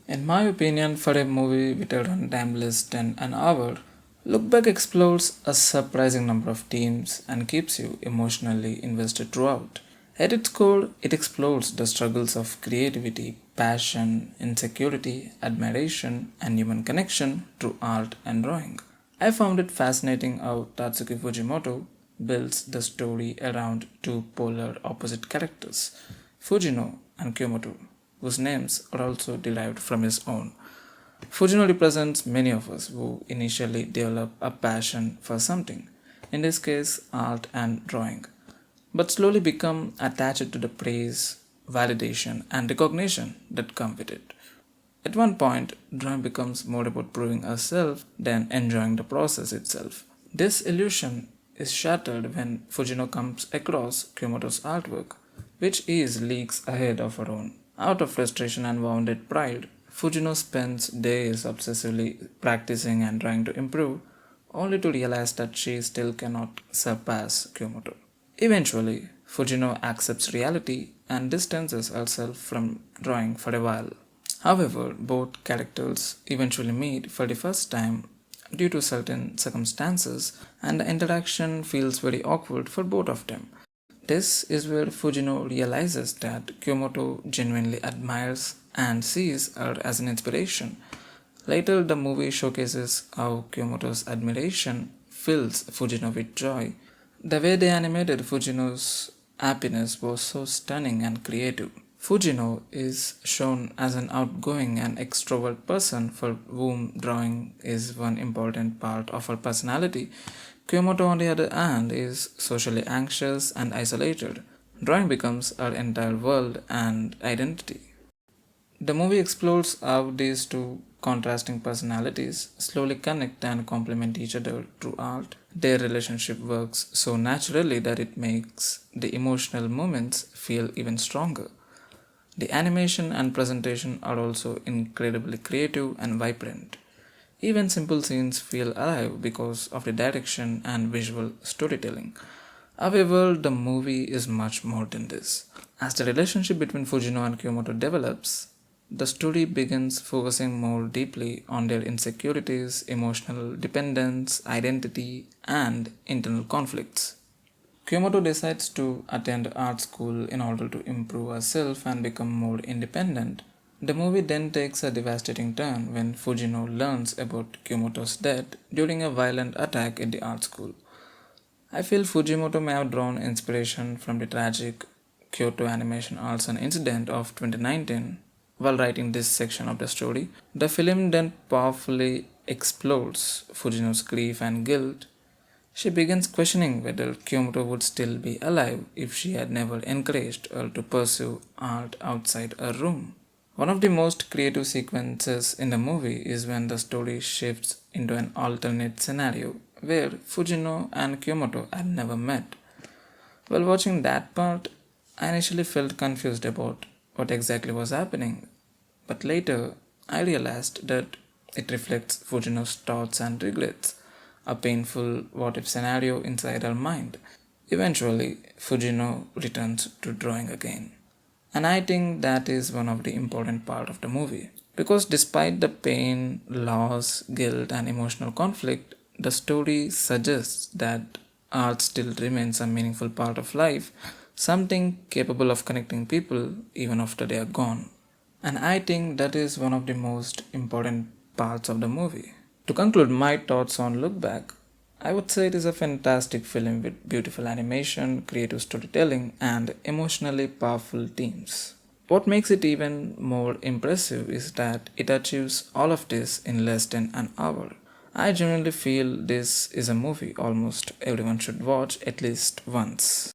In my opinion, for a movie with a runtime less than an hour, Look Back explores a surprising number of themes and keeps you emotionally invested throughout. At its core, it explores the struggles of creativity, passion, insecurity, admiration, and human connection through art and drawing. I found it fascinating how Tatsuki Fujimoto builds the story around two polar opposite characters, Fujino and Kyomoto, whose names are also derived from his own. Fujino represents many of us who initially develop a passion for something, in this case, art and drawing, but slowly become attached to the praise, validation, and recognition that come with it. At one point, drawing becomes more about proving ourselves than enjoying the process itself. This illusion is shattered when Fujino comes across Kyomoto's artwork, which is leagues ahead of her own. Out of frustration and wounded pride, Fujino spends days obsessively practicing and trying to improve, only to realize that she still cannot surpass Kyomoto. Eventually, Fujino accepts reality and distances herself from drawing for a while. However, both characters eventually meet for the first time due to certain circumstances, and the interaction feels very awkward for both of them. This is where Fujino realizes that Kyomoto genuinely admires and sees her as an inspiration. Later, the movie showcases how Kyomoto's admiration fills Fujino with joy. The way they animated Fujino's happiness was so stunning and creative. Fujino is shown as an outgoing and extrovert person for whom drawing is one important part of her personality. Kyomoto, on the other hand, is socially anxious and isolated. Drawing becomes her entire world and identity. The movie explores how these two contrasting personalities slowly connect and complement each other through art. Their relationship works so naturally that it makes the emotional moments feel even stronger. The animation and presentation are also incredibly creative and vibrant. Even simple scenes feel alive because of the direction and visual storytelling. However, the movie is much more than this. As the relationship between Fujino and Kyomoto develops, the story begins focusing more deeply on their insecurities, emotional dependence, identity, and internal conflicts. Kyomoto decides to attend art school in order to improve herself and become more independent. The movie then takes a devastating turn when Fujino learns about Kyomoto's death during a violent attack at the art school. I feel Fujimoto may have drawn inspiration from the tragic Kyoto animation arts and incident of 2019 while writing this section of the story. The film then powerfully explores Fujino's grief and guilt. She begins questioning whether Kyomoto would still be alive if she had never encouraged her to pursue art outside her room. One of the most creative sequences in the movie is when the story shifts into an alternate scenario where Fujino and Kyomoto had never met. While watching that part, I initially felt confused about what exactly was happening, but later I realized that it reflects Fujino's thoughts and regrets, a painful what if scenario inside her mind. Eventually, Fujino returns to drawing again. And I think that is one of the important part of the movie. Because despite the pain, loss, guilt, and emotional conflict, the story suggests that art still remains a meaningful part of life, something capable of connecting people even after they are gone. And I think that is one of the most important parts of the movie. To conclude my thoughts on Look Back, I would say it is a fantastic film with beautiful animation, creative storytelling, and emotionally powerful themes. What makes it even more impressive is that it achieves all of this in less than an hour. I genuinely feel this is a movie almost everyone should watch at least once.